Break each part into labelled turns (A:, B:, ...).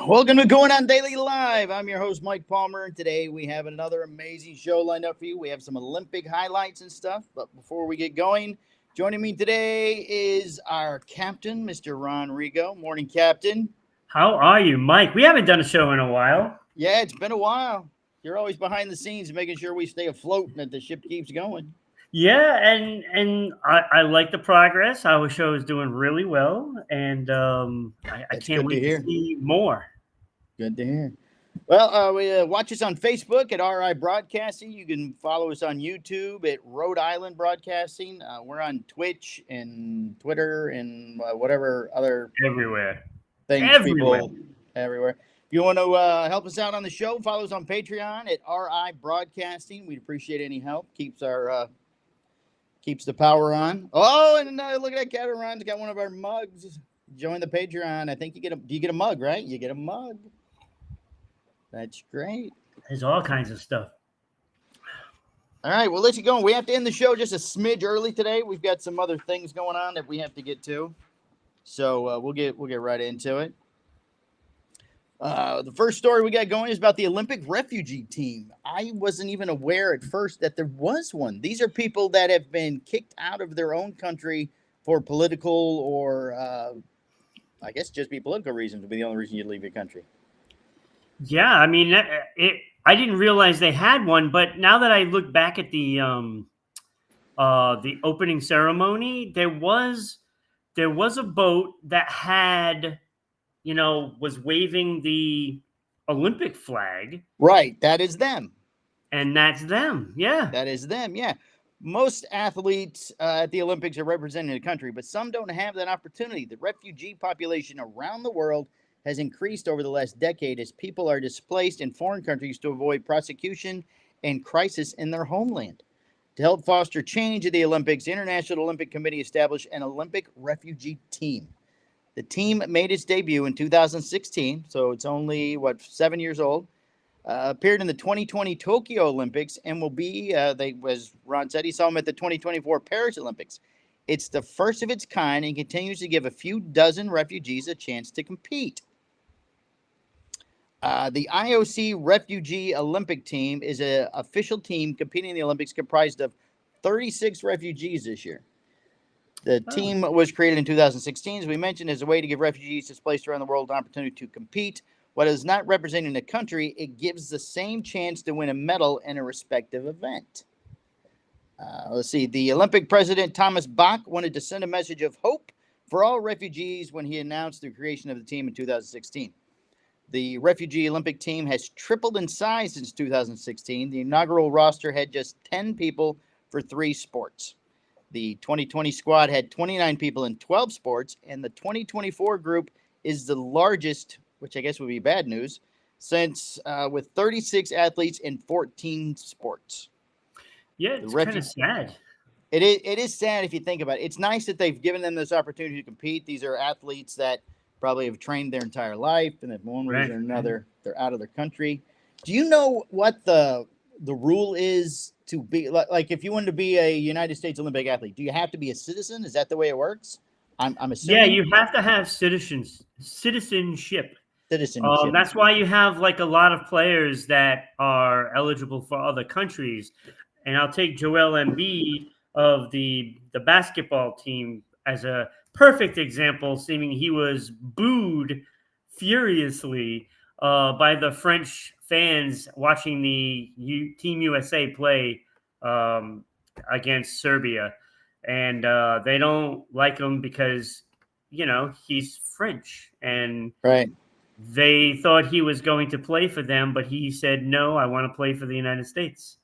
A: Welcome to Going On Daily Live. I'm your host, Mike Palmer, and today we have another amazing show lined up for you. We have some Olympic highlights and stuff, but before we get going, joining me today is our captain, Mr. Ron Rigo. Morning, Captain.
B: How are you, Mike? We haven't done a show in a while.
A: Yeah, it's been a while. You're always behind the scenes making sure we stay afloat and that the ship keeps going.
B: Yeah, and I like the progress. Our show is doing really well, and I
A: That's
B: can't
A: good to
B: wait to
A: hear.
B: see more.
A: Good to hear. Well, watch us on Facebook at RI Broadcasting. You can follow us on YouTube at Rhode Island Broadcasting. We're on Twitch and Twitter and whatever other
B: Everywhere.
A: things
B: Everywhere.
A: people everywhere. If you want to help us out on the show, follow us on Patreon at RI Broadcasting. We'd appreciate any help. Keeps the power on. Oh, and look at that, Kevin Ron's got one of our mugs. Join the Patreon. I think you get a mug, right? You get a mug. That's great.
B: There's all kinds of stuff.
A: All right, we'll let you go. We have to end the show just a smidge early today. We've got some other things going on that we have to get to, so we'll get right into it. The first story we got going is about the Olympic refugee team. I wasn't even aware at first that there was one. These are people that have been kicked out of their own country for political or, I guess, just be political reasons would be the only reason you'd leave your country.
B: Yeah, I mean, I didn't realize they had one, but now that I look back at the opening ceremony, there was a boat that had, was waving the Olympic flag.
A: Right, that is them.
B: And that's them, yeah.
A: That is them, yeah. Most athletes at the Olympics are representing the country, but some don't have that opportunity. The refugee population around the world has increased over the last decade as people are displaced in foreign countries to avoid prosecution and crisis in their homeland. To help foster change at the Olympics, the International Olympic Committee established an Olympic refugee team. The team made its debut in 2016, so it's only, 7 years old. Appeared in the 2020 Tokyo Olympics and will be, as Ron said, he saw them at the 2024 Paris Olympics. It's the first of its kind and continues to give a few dozen refugees a chance to compete. The IOC Refugee Olympic Team is an official team competing in the Olympics comprised of 36 refugees this year. The team was created in 2016, as we mentioned, as a way to give refugees displaced around the world an opportunity to compete. What is not representing a country, it gives the same chance to win a medal in a respective event. Let's see. The Olympic president, Thomas Bach, wanted to send a message of hope for all refugees when he announced the creation of the team in 2016. The refugee Olympic team has tripled in size since 2016. The inaugural roster had just 10 people for 3 sports. The 2020 squad had 29 people in 12 sports, and the 2024 group is the largest, which I guess would be bad news, since with 36 athletes in 14 sports.
B: Yeah, it's kind of sad.
A: It is sad if you think about it. It's nice that they've given them this opportunity to compete. These are athletes that probably have trained their entire life, and if one reason or another they're out of their country. Do you know what the rule is to be like if you wanted to be a United States Olympic athlete? Do you have to be a citizen? Is that the way it works? I'm assuming.
B: Yeah, you have to have citizenship. That's why you have like a lot of players that are eligible for other countries. And I'll take Joel Embiid of the basketball team as a perfect example, seeming he was booed furiously by the French fans watching the Team USA play against Serbia. And they don't like him because, he's French. And
A: right.
B: They thought he was going to play for them, but he said, no, I want to play for the United States.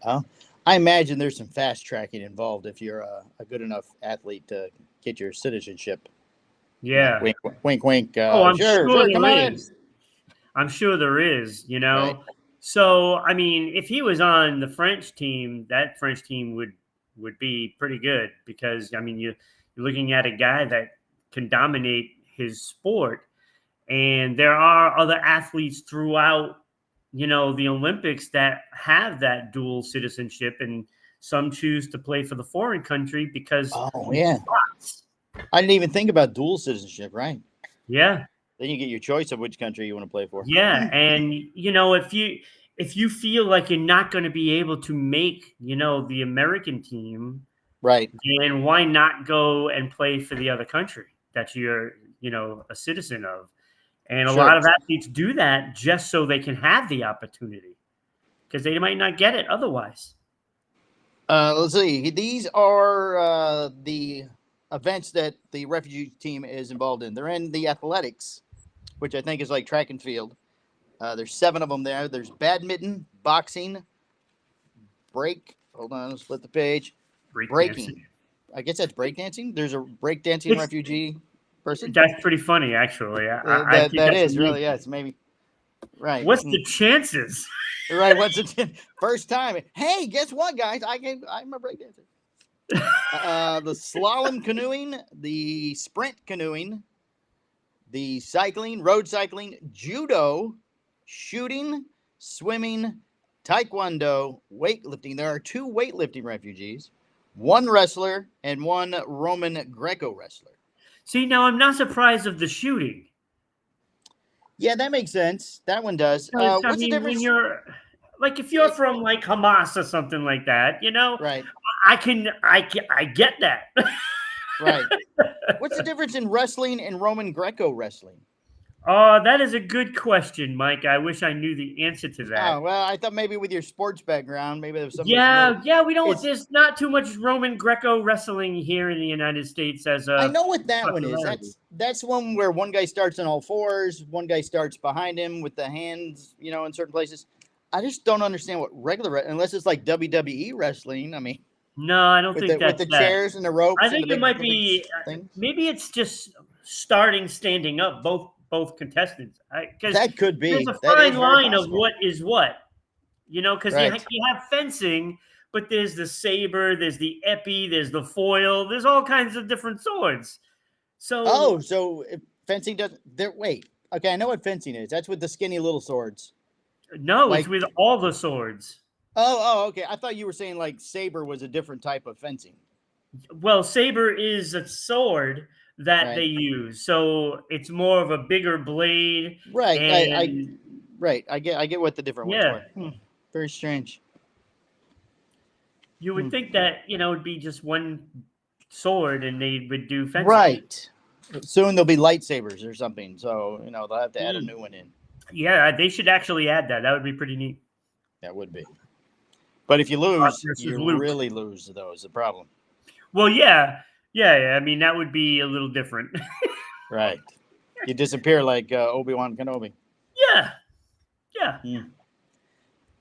A: I imagine there's some fast tracking involved if you're a good enough athlete to get your citizenship.
B: Yeah.
A: Wink, wink, wink.
B: I'm sure there is. I'm sure there is,
A: Right.
B: So, I mean, if he was on the French team, that French team would be pretty good because, I mean, you're looking at a guy that can dominate his sport. And there are other athletes throughout, the Olympics that have that dual citizenship, and some choose to play for the foreign country because.
A: Oh, yeah. I didn't even think about dual citizenship, right?
B: Yeah.
A: Then you get your choice of which country you want to play for.
B: Yeah, and if you feel like you're not going to be able to make the American team,
A: Right.
B: then why not go and play for the other country that you're a citizen of? And a
A: Sure.
B: lot of athletes do that just so they can have the opportunity because they might not get it otherwise.
A: Let's see. These are the events that the refugee team is involved in. They're in the athletics, which I think is like track and field. There's 7 of them there. There's badminton, boxing, Hold on, let's flip the page. Breaking. I guess that's breakdancing. There's a breakdancing refugee person.
B: That's pretty funny, actually.
A: That is really, yes, maybe. Right.
B: What's the chances?
A: Right. What's the first time? Hey, guess what, guys? I'm a breakdancer. The slalom canoeing, the sprint canoeing, the cycling, road cycling, judo, shooting, swimming, taekwondo, weightlifting. There are 2 weightlifting refugees, 1 wrestler, and 1 Roman Greco wrestler.
B: See, now I'm not surprised of the shooting.
A: Yeah, that makes sense. That one does. What's the difference?
B: When you're like, if you're from like Hamas or something like that,
A: right?
B: I get that.
A: Right. What's the difference in wrestling and Roman Greco wrestling?
B: That is a good question, Mike. I wish I knew the answer to that.
A: Oh, well, I thought maybe with your sports background, maybe there was something.
B: Yeah, we don't. There's not too much Roman Greco wrestling here in the United States. I
A: know what that one is. That's one where one guy starts on all fours, one guy starts behind him with the hands, in certain places. I just don't understand what regular, unless it's like WWE wrestling. I mean,
B: no, I don't think that's
A: with the chairs and the ropes.
B: I think it might be. Maybe it's just standing up. Both contestants, because
A: that could be.
B: There's a fine line of what is what, because you have fencing, but there's the saber, there's the epi, there's the foil, there's all kinds of different swords. So
A: so fencing doesn't. Wait, okay, I know what fencing is. That's with the skinny little swords.
B: No, it's with all the swords.
A: Oh, okay. I thought you were saying like saber was a different type of fencing.
B: Well, saber is a sword that they use, so it's more of a bigger blade.
A: Right. I get what the different ones are. Very strange.
B: You would think that it'd be just one sword and they would do fencing.
A: Right. Soon there'll be lightsabers or something, so they'll have to add a new one in.
B: Yeah, they should actually add that. That would be pretty neat.
A: That would be. But if you lose, you really lose. Though is the problem.
B: Well, yeah. I mean, that would be a little different.
A: Right. You disappear like Obi-Wan Kenobi.
B: Yeah.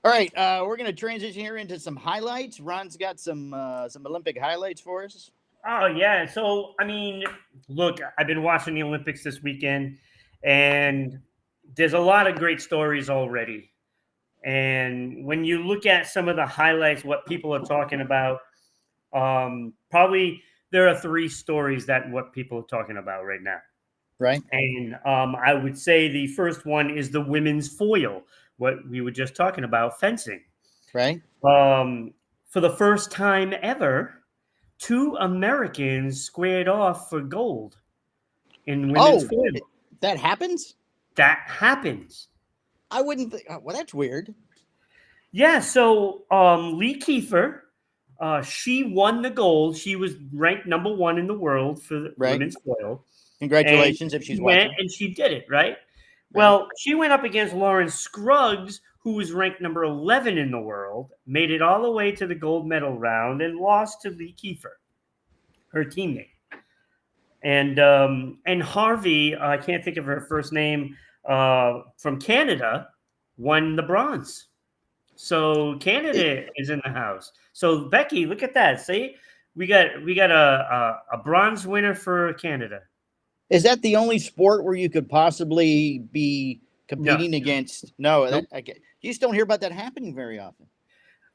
A: All right. We're going to transition here into some highlights. Ron's got some Olympic highlights for us.
B: Oh, yeah. So, I mean, look, I've been watching the Olympics this weekend, and there's a lot of great stories already. And when you look at some of the highlights, what people are talking about, probably there are 3 stories that what people are talking about right now.
A: Right.
B: And I would say the first one is the women's foil, what we were just talking about, fencing.
A: Right.
B: For the first time ever, 2 Americans squared off for gold in women's foil.
A: That happens?
B: That happens.
A: I wouldn't think. Well, that's weird.
B: Yeah. So Lee Kiefer, she won the gold. She was ranked number 1 in the world for the women's foil.
A: Congratulations if she's watching.
B: And she did it, right? Well, she went up against Lauren Scruggs, who was ranked number 11 in the world, made it all the way to the gold medal round, and lost to Lee Kiefer, her teammate. And Harvey, I can't think of her first name, from Canada, won the bronze. So Canada is in the house. So Becky, look at that. See, we got a bronze winner for Canada.
A: Is that the only sport where you could possibly be competing against? No,
B: Nope.
A: you just don't hear about that happening very often.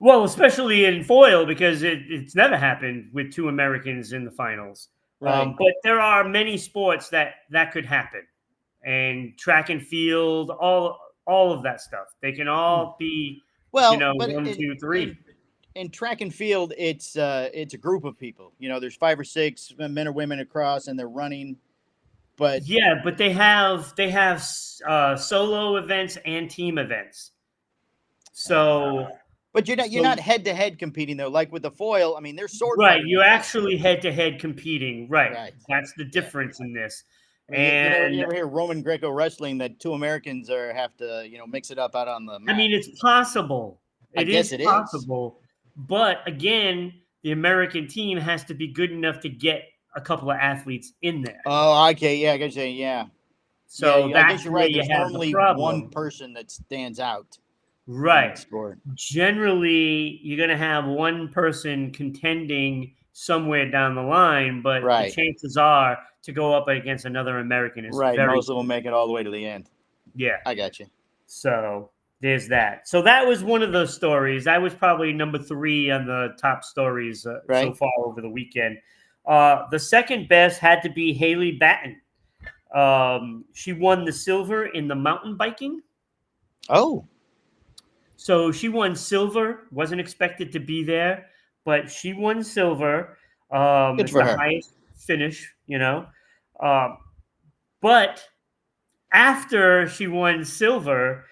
B: Well, especially in foil, because it's never happened with 2 Americans in the finals.
A: Right.
B: But there are many sports that could happen, and track and field, all of that stuff. They can all be,
A: but
B: 1, 2, 3.
A: In track and field, it's a group of people. There's 5 or 6 men or women across, and they're running But
B: yeah, but they have solo events and team events. So,
A: but you're not head to head competing though. Like with the foil, I mean, there's sword
B: right,
A: fighting.
B: you're actually head to head competing. Right,
A: Right.
B: that's the
A: Yeah.
B: difference in this.
A: I mean, you
B: And
A: ever hear Roman Greco wrestling that two Americans have to mix it up out on the mat?
B: I mean, it's possible.
A: I guess it is.
B: Possible. But again, the American team has to be good enough to get a couple of athletes in there.
A: Oh, okay, yeah, I guess yeah.
B: So
A: I
B: that's
A: guess you're
B: where
A: right.
B: you
A: There's
B: have
A: normally
B: the problem.
A: one person that stands out.
B: Right.
A: Sport.
B: Generally, you're going to have one person contending somewhere down the line, but the chances are to go up against another American is very
A: most of them make it all the way to the end.
B: Yeah.
A: I got you.
B: So there's that. So that was one of those stories. That was probably number 3 on the top stories so far over the weekend. The second best had to be Haley Batten. She won the silver in the mountain biking.
A: Oh.
B: So she won silver. Wasn't expected to be there, but she won silver. It's the highest finish, but after she won silver,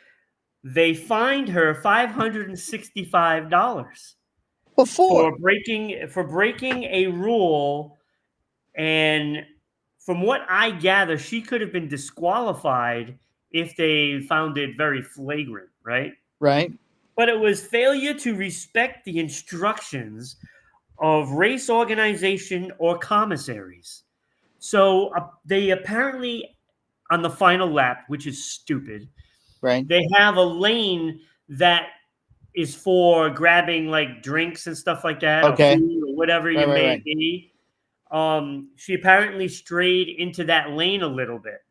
B: they fined her $565 for breaking a rule. And from what I gather, she could have been disqualified if they found it very flagrant, right?
A: Right.
B: But it was failure to respect the instructions of race organization or commissaries. So they apparently, on the final lap, which is stupid, they have a lane that is for grabbing like drinks and stuff like that, or food or whatever you may be. She apparently strayed into that lane a little bit.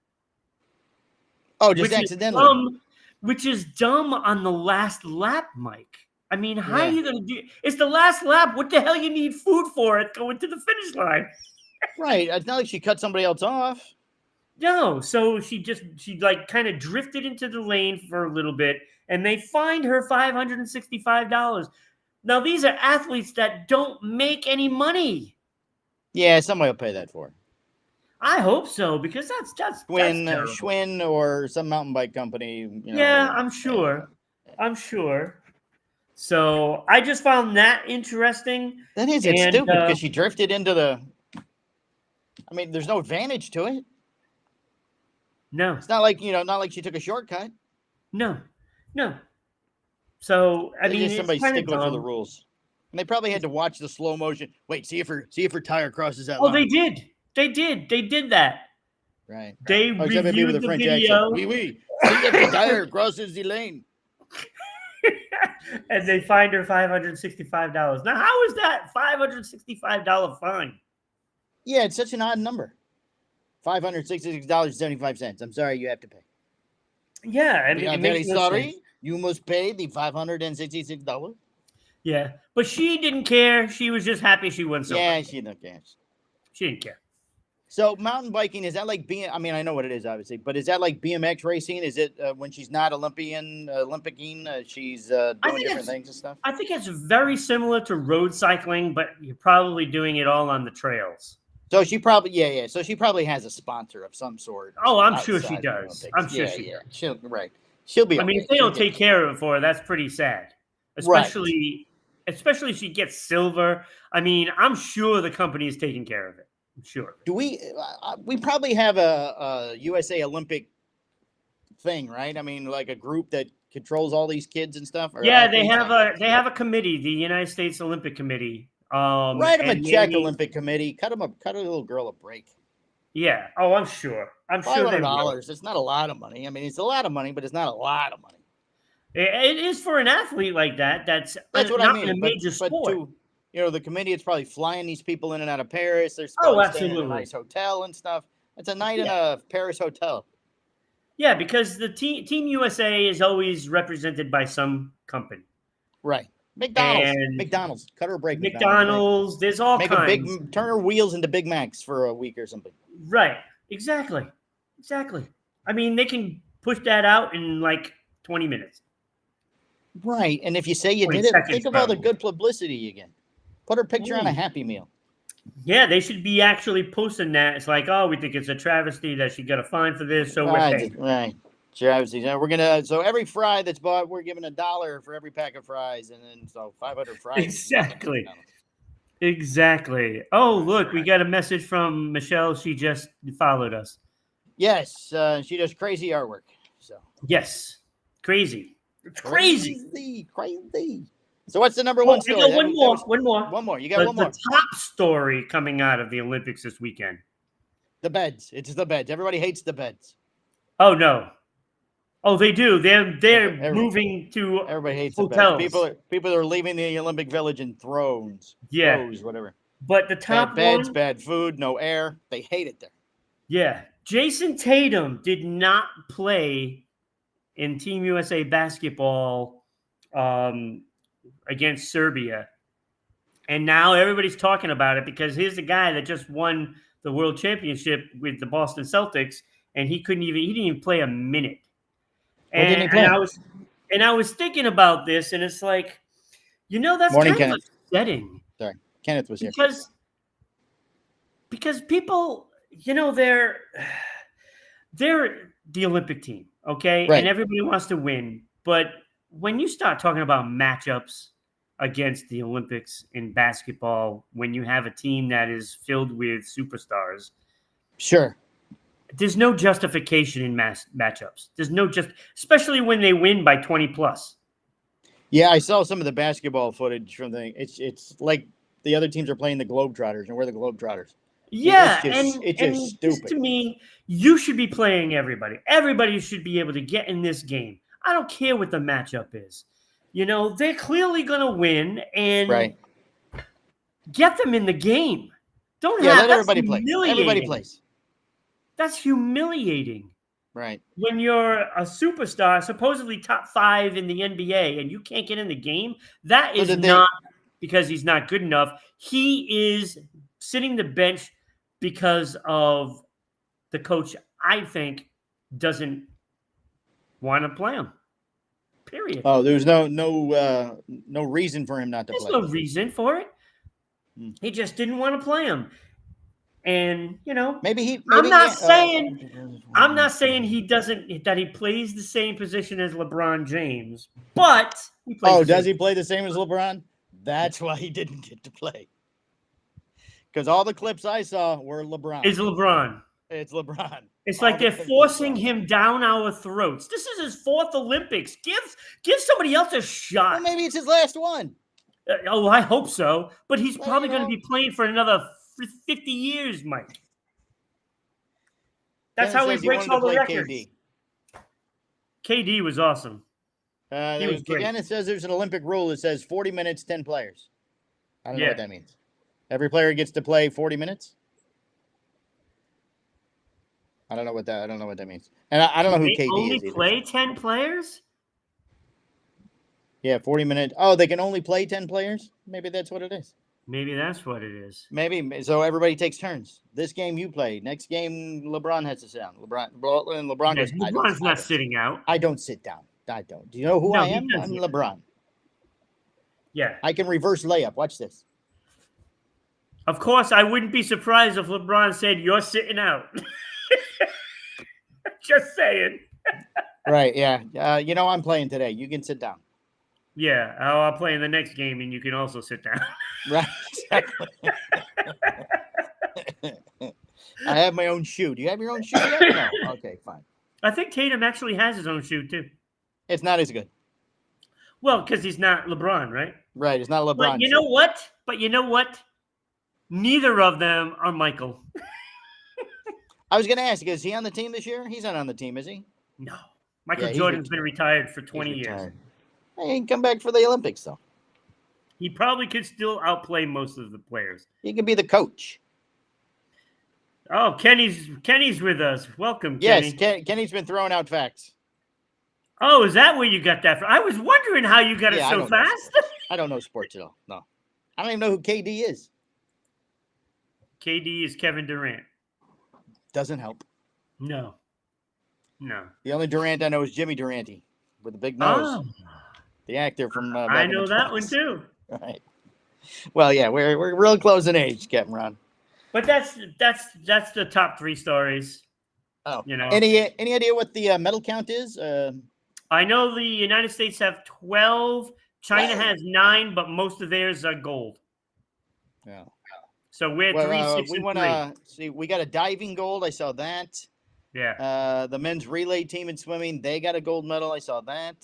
A: Oh, just accidentally.
B: Which is dumb on the last lap, Mike. I mean, how are you going to do it? It's the last lap. What the hell you need food for it going to the finish line?
A: Right. It's not like she cut somebody else off.
B: No. So she like kind of drifted into the lane for a little bit, and they fined her $565. Now, these are athletes that don't make any money.
A: Yeah, somebody will pay that for her.
B: I hope so, because that's
A: Schwinn or some mountain bike company.
B: Yeah, I'm sure. I'm sure. So I just found that interesting.
A: That is, it's stupid because she drifted into the. I mean, there's no advantage to it.
B: No,
A: it's not like not like she took a shortcut.
B: No. So I mean,
A: somebody stickler for the rules, and they probably had to watch the slow motion. Wait, see if her tire crosses that line.
B: Oh, they did that.
A: Right.
B: They reviewed the French video.
A: Oui. See if the tire crosses the lane.
B: And they fined her $565. Now, how is that $565 fine?
A: Yeah, it's such an odd number. $566.75. I'm sorry, you have to pay.
B: Yeah, I mean,
A: I'm very sorry. You must pay the $566.
B: Yeah, but she didn't care. She was just happy she won silver.
A: Yeah, she didn't care.
B: She didn't care.
A: So mountain biking, is that like I mean, I know what it is, obviously, but is that like BMX racing? Is it when she's not Olympicing, she's doing different things and stuff?
B: I think it's very similar to road cycling, but you're probably doing it all on the trails.
A: So she probably, So she probably has a sponsor of some sort.
B: Oh, I'm sure she does. I'm sure she does.
A: She'll be.
B: I mean, if they don't take care of it for her, that's pretty sad. Especially if she gets silver. I mean, I'm sure the company is taking care of it. I'm sure.
A: Do we probably have a USA Olympic thing, right? I mean, like a group that controls all these kids and stuff.
B: Yeah, they have a committee, the United States Olympic Committee.
A: Write them a check, Olympic Committee. Cut a little girl a break.
B: Yeah. Oh, I'm sure.
A: $500. It's not a lot of money. I mean, it's a lot of money, but it's not a lot of money.
B: It is for an athlete like that. That's
A: what
B: not
A: I mean.
B: In a major sport.
A: But the committee, it's probably flying these people in and out of Paris. They're supposed to stay in a nice hotel and stuff. It's a night in a Paris hotel.
B: Yeah, because the Team USA is always represented by some company.
A: Right. McDonald's. Cut her a break.
B: McDonald's. There's all kinds.
A: Turn her wheels into Big Macs for a week or something.
B: Right. Exactly. I mean, they can push that out in like 20 minutes.
A: Right. And if you say you did it, think of all the good publicity you get. Put her picture on a Happy Meal.
B: Yeah, they should be actually posting that. It's like, oh, we think it's a travesty that she got a fine for this, so we're paying.
A: Right. Travis, we're gonna so every fry that's bought, we're giving $1 for every pack of fries, and then so 500 fries.
B: Exactly. Exactly. Oh, look, we got a message from Michelle. She just followed us.
A: Yes, she does crazy artwork. So
B: Yes, crazy. It's crazy.
A: Crazy. So what's the number
B: Oh,
A: one
B: I
A: story?
B: got one more.
A: One more. You got one more.
B: The top story coming out of the Olympics this weekend.
A: The beds. It's the beds. Everybody hates the beds.
B: Oh no. Oh, they do. They're moving to
A: everybody hates
B: hotels.
A: The beds. People are leaving the Olympic Village in throws, whatever.
B: But the top
A: bad beds,
B: one,
A: bad food, no air. They hate it there.
B: Yeah, Jason Tatum did not play in Team USA basketball against Serbia, and now everybody's talking about it because here's the guy that just won the World Championship with the Boston Celtics, and he didn't even play a minute.
A: Didn't he play?
B: And I was thinking about this, and it's like, that's kind of upsetting.
A: Sorry, Kenneth was here.
B: Because people, they're the Olympic team, okay?
A: Right.
B: And everybody wants to win. But when you start talking about matchups against the Olympics in basketball, when you have a team that is filled with superstars,
A: sure,
B: there's no justification in matchups. There's no especially when they win by 20 plus.
A: Yeah, I saw some of the basketball footage from it's like the other teams are playing the Globetrotters, and we're the Globetrotters.
B: Yeah,
A: it's just stupid.
B: To me, you should be playing everybody. Everybody should be able to get in this game. I don't care what the matchup is. They're clearly going to win, and get them in the game.
A: Let everybody play. Everybody plays.
B: That's humiliating.
A: Right.
B: When you're a superstar, supposedly top 5 in the NBA, and you can't get in the game, that is not because he's not good enough. He is sitting the bench because of the coach, I think, doesn't want to play him. Period.
A: Oh, there's no reason for him not to play.
B: There's no reason for it. He just didn't want to play him. And I'm not saying he doesn't, that he plays the same position as LeBron James, but he plays.
A: Does he play the same as LeBron? That's why he didn't get to play. Because all the clips I saw were LeBron.
B: It's LeBron.
A: It's LeBron.
B: It's like they're forcing him down our throats. This is his 4th Olympics. Give somebody else a shot.
A: Well, maybe it's his last one.
B: I hope so. But he's probably going to be playing for another 50 years, Mike. That's how he breaks all the records. KD was awesome.
A: He was great. Again, it says there's an Olympic rule that says 40 minutes, 10 players. I don't know what that means. Every player gets to play 40 minutes? I don't know what that means. And I don't know who KD is.
B: Only play 10 players?
A: Yeah, 40 minutes. Oh, they can only play 10 players? Maybe that's what it is.
B: Maybe that's what it is.
A: Maybe. So everybody takes turns. This game you play. Next game, LeBron has to sit down. LeBron goes,
B: LeBron's not sitting out.
A: I don't sit down. I don't. Do you know who I am? I'm LeBron.
B: Yeah.
A: I can reverse layup. Watch this.
B: Of course, I wouldn't be surprised if LeBron said, "You're sitting out." Just saying.
A: Right, yeah. I'm playing today. You can sit down.
B: Yeah, I'll play in the next game, and you can also sit down.
A: Right, exactly. I have my own shoe. Do you have your own shoe yet? No. Okay, fine.
B: I think Tatum actually has his own shoe, too.
A: It's not as good.
B: Well, because he's not LeBron, right?
A: Right, it's not LeBron.
B: But you know what? Neither of them are Michael.
A: I was going to ask, is he on the team this year? He's not on the team, is he?
B: No. Michael Jordan's been retired for 20 years.
A: He ain't come back for the Olympics, though.
B: He probably could still outplay most of the players.
A: He could be the coach.
B: Oh, Kenny's with us. Welcome, Kenny.
A: Yes, Kenny's been throwing out facts.
B: Oh, is that where you got that from? I was wondering how you got it so fast.
A: I don't know sports at all. No. I don't even know who KD is.
B: KD is Kevin Durant.
A: Doesn't help.
B: No.
A: The only Durant I know is Jimmy Durante with a big nose. The actor from
B: I know that one too.
A: Right. Well, yeah, we're real close in age, Captain Ron.
B: But that's the top 3 stories.
A: Oh,
B: You know,
A: any idea what the medal count is?
B: I know the United States have 12. China
A: 12?
B: has 9, but most of theirs are gold.
A: Yeah.
B: So we're 3, 6,
A: We
B: and
A: want
B: 3.
A: to see. We got a diving gold. I saw that.
B: Yeah.
A: The men's relay team in swimming, they got a gold medal. I saw that.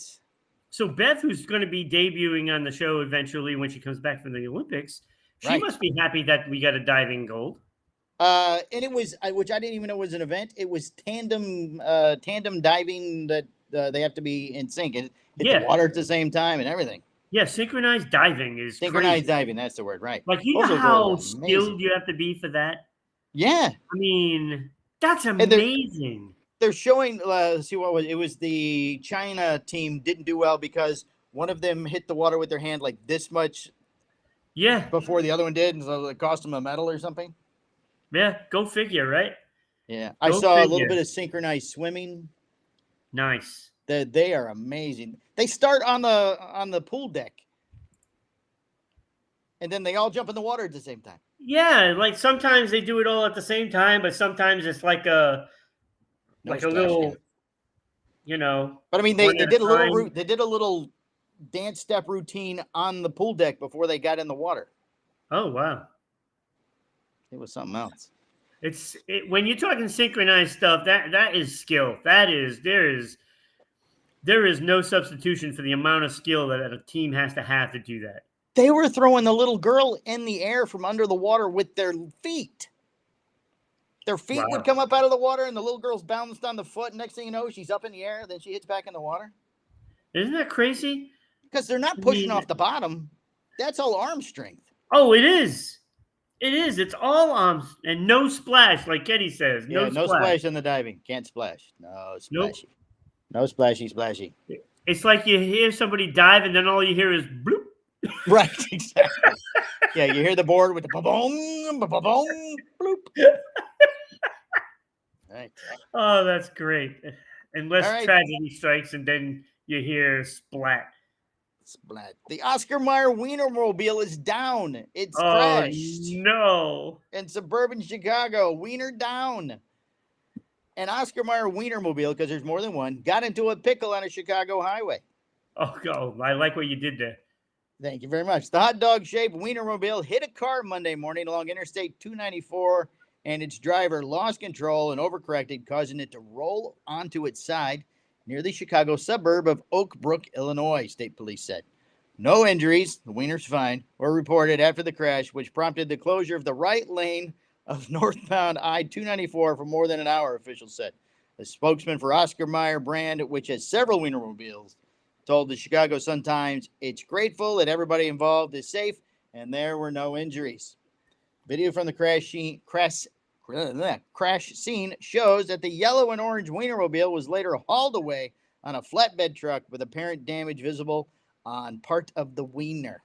B: So Beth, who's going to be debuting on the show eventually when she comes back from the Olympics, she
A: Right.
B: must be happy that we got a diving gold.
A: And it was, which I didn't even know was an event. It was tandem diving that they have to be in sync and hit the water at the same time and everything.
B: Yeah, synchronized diving is
A: Synchronized
B: crazy.
A: diving, that's the word, right?
B: Like, you know how skilled you have to be for that?
A: Yeah.
B: I mean, that's amazing.
A: They're showing, let's see what was it was the China team didn't do well because one of them hit the water with their hand like this much before the other one did, and so it cost them a medal or something.
B: Yeah, go figure, right?
A: Yeah. I saw a little bit of synchronized swimming.
B: Nice.
A: They are amazing. They start on the pool deck. And then they all jump in the water at the same time.
B: Yeah, like sometimes they do it all at the same time, but sometimes it's like a little, you know.
A: But I mean, they did a little they did a little dance step routine on the pool deck before they got in the water.
B: Oh wow,
A: it was something else.
B: When you're talking synchronized stuff, that is skill. There is no substitution for the amount of skill that a team has to do that.
A: They were throwing the little girl in the air from under the water with their feet. Their feet would come up out of the water, and the little girl's bounced on the foot. Next thing you know, she's up in the air. Then she hits back in the water.
B: Isn't that crazy?
A: Because they're not pushing off the bottom. That's all arm strength.
B: Oh, it is. It is. It's all arms and no splash, like Kenny says.
A: No splash in the diving. Can't splash. No splashy. Nope. No splashy.
B: It's like you hear somebody dive, and then all you hear is bloop.
A: Right, exactly. Yeah, you hear the board with the ba-boom, ba-boom, bloop.
B: Right. Oh, that's great. Unless tragedy strikes, and then you hear splat.
A: Splat. The Oscar Mayer Wienermobile is down. It's crashed.
B: No.
A: In suburban Chicago, Wiener down. An Oscar Mayer Wienermobile, because there's more than one, got into a pickle on a Chicago highway.
B: Oh, I like what you did there.
A: Thank you very much. The hot dog-shaped Wienermobile hit a car Monday morning along Interstate 294, and its driver lost control and overcorrected, causing it to roll onto its side near the Chicago suburb of Oak Brook, Illinois, state police said. No injuries, the Wiener's fine, were reported after the crash, which prompted the closure of the right lane of northbound I-294 for more than an hour, officials said. A spokesman for Oscar Mayer brand, which has several Wienermobiles, told the Chicago Sun-Times it's grateful that everybody involved is safe and there were no injuries. Video from the crash scene shows that the yellow and orange Wienermobile was later hauled away on a flatbed truck with apparent damage visible on part of the Wiener.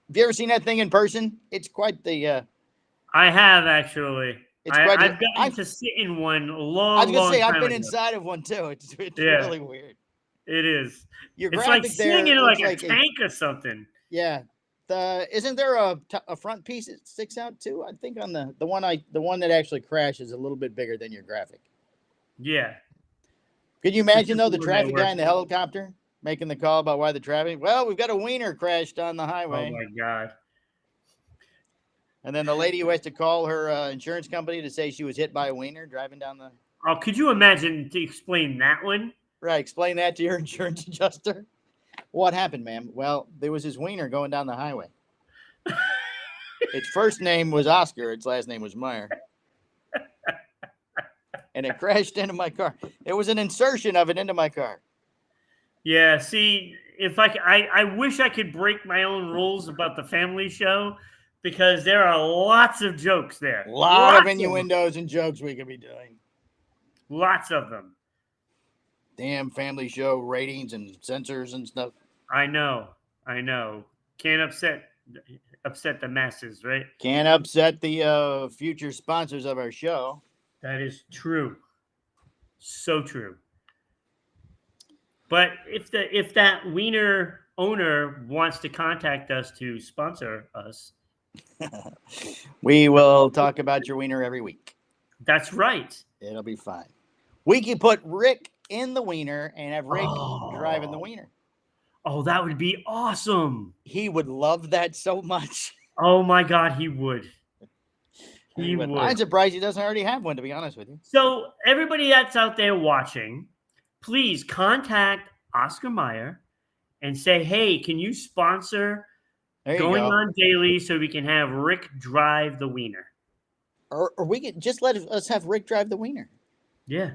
A: Have you ever seen that thing in person? It's quite the...
B: I have, actually. I've gotten to sit in one a long time
A: I was going to say, I've been inside of one, too. It's really weird.
B: It is.
A: Your
B: it's like sitting in like a tank or something.
A: Yeah. Isn't there a front piece that sticks out too? I think on the one that actually crashes is a little bit bigger than your graphic.
B: Yeah.
A: Could you imagine though the traffic guy in the helicopter making the call about why the traffic? Well, we've got a Wiener crashed on the highway.
B: Oh my God.
A: And then the lady who has to call her insurance company to say she was hit by a Wiener driving down the...
B: Oh, could you imagine to explain that one?
A: Right, explain that to your insurance adjuster. What happened, ma'am? Well, there was his Wiener going down the highway. Its first name was Oscar. Its last name was Meyer. And it crashed into my car. It was an insertion of it into my car.
B: Yeah, see, if I wish I could break my own rules about the family show, because there are lots of jokes there.
A: A lot of innuendos and jokes we could be doing.
B: Lots of them.
A: Damn family show ratings and censors and stuff.
B: I know. Can't upset the masses, right?
A: Can't upset the future sponsors of our show.
B: That is true. So true. But if that Wiener owner wants to contact us to sponsor us,
A: We will talk about your wiener every week.
B: that's right.
A: It'll be fine. We can put Rick in the wiener and have Rick driving the wiener.
B: Oh, that would be awesome.
A: He would love that so much.
B: Oh my God, he would. He would.
A: I'm surprised he doesn't already have one, to be honest with you.
B: So everybody that's out there watching, please contact Oscar Mayer and say, hey, can you sponsor
A: There you
B: Going
A: go.
B: On Daily so we can have Rick drive the wiener?
A: Or we could just let us have Rick drive the wiener.
B: Yeah.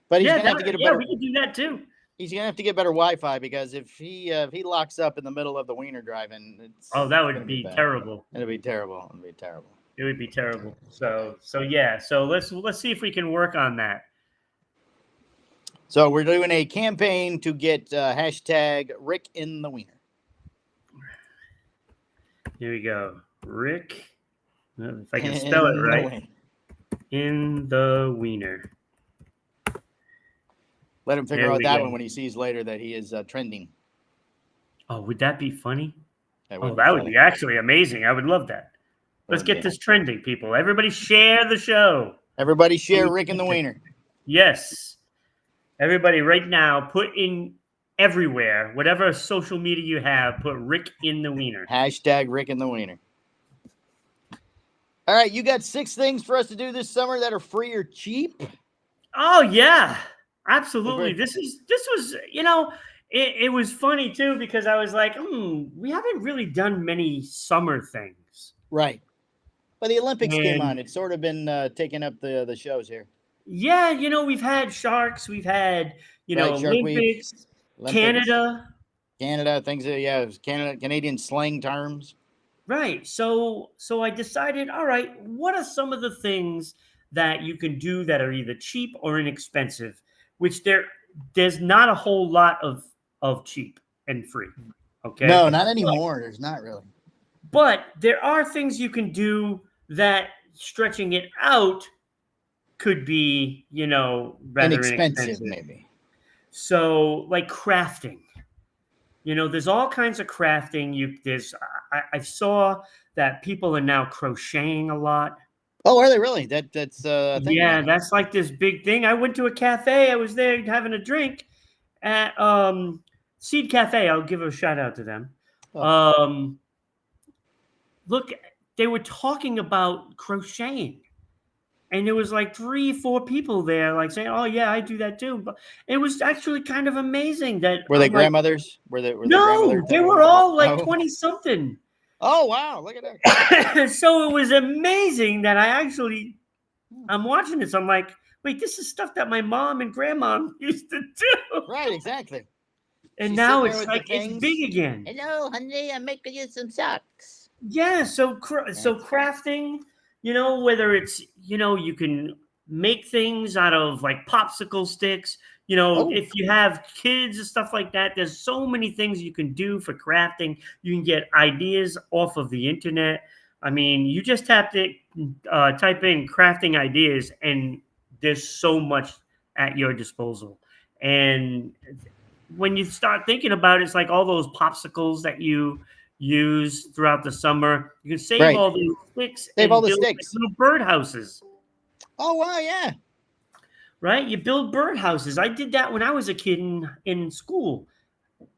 A: But he's gonna have to get a better.
B: we can do that too.
A: He's gonna have to get better Wi-Fi because if he locks up in the middle of the wiener driving,
B: that would be terrible.
A: It'll be terrible. It'll be terrible.
B: It would be terrible. So yeah. So let's see if we can work on that.
A: So we're doing a campaign to get hashtag Rick in the wiener.
B: Here we go. Rick, if I can spell it right, in the wiener.
A: Let him figure out that one when he sees later that he is trending.
B: Oh, would that be funny?
A: That
B: would be actually amazing. I would love that. Let's get this trending, people. Everybody share the show.
A: Everybody share Rick in the wiener.
B: Yes. Everybody right now put in everywhere, whatever social media you have, put Rick in the wiener.
A: Hashtag Rick in the wiener. All right, you got 6 things for us to do this summer that are free or cheap?
B: Oh, yeah. Absolutely. This was, it was funny too because I was like, we haven't really done many summer things.
A: Right. But the Olympics came on. It's sort of been taking up the shows here.
B: Yeah, we've had Sharks, we've had, Olympics, Canada,
A: things Canadian slang terms.
B: Right. So I decided, all right, what are some of the things that you can do that are either cheap or inexpensive, which there's not a whole lot of cheap and free. Okay.
A: No, not anymore. There's not really.
B: But there are things you can do that stretching it out could be, rather inexpensive
A: maybe.
B: So like crafting, there's all kinds of crafting. I saw that people are now crocheting a lot.
A: Oh, are they really? That's
B: yeah, that's like this big thing. I went to a cafe. I was there having a drink at Seed Cafe. I'll give a shout out to them. Oh. Look, they were talking about crocheting. And there was like 3-4 people there, like saying, "Oh yeah, I do that too." But it was actually kind of amazing that.
A: Were they grandmothers?
B: No, they were all like 20-something.
A: Oh wow! Look at that.
B: So it was amazing that I'm watching this. I'm like, wait, this is stuff that my mom and grandma used to do.
A: Right, exactly.
B: And now it's like it's big again.
A: Hello, honey, I'm making you some socks.
B: Yeah, so crafting. Whether it's, you can make things out of like popsicle sticks, if you have kids and stuff like that, there's so many things you can do for crafting. You can get ideas off of the internet. I mean, you just have to type in crafting ideas and there's so much at your disposal. And when you start thinking about it, it's like all those popsicles that you use throughout the summer. You can save all the sticks.
A: Save all the sticks.
B: Little birdhouses.
A: Oh wow, yeah.
B: Right? You build birdhouses. I did that when I was a kid in school.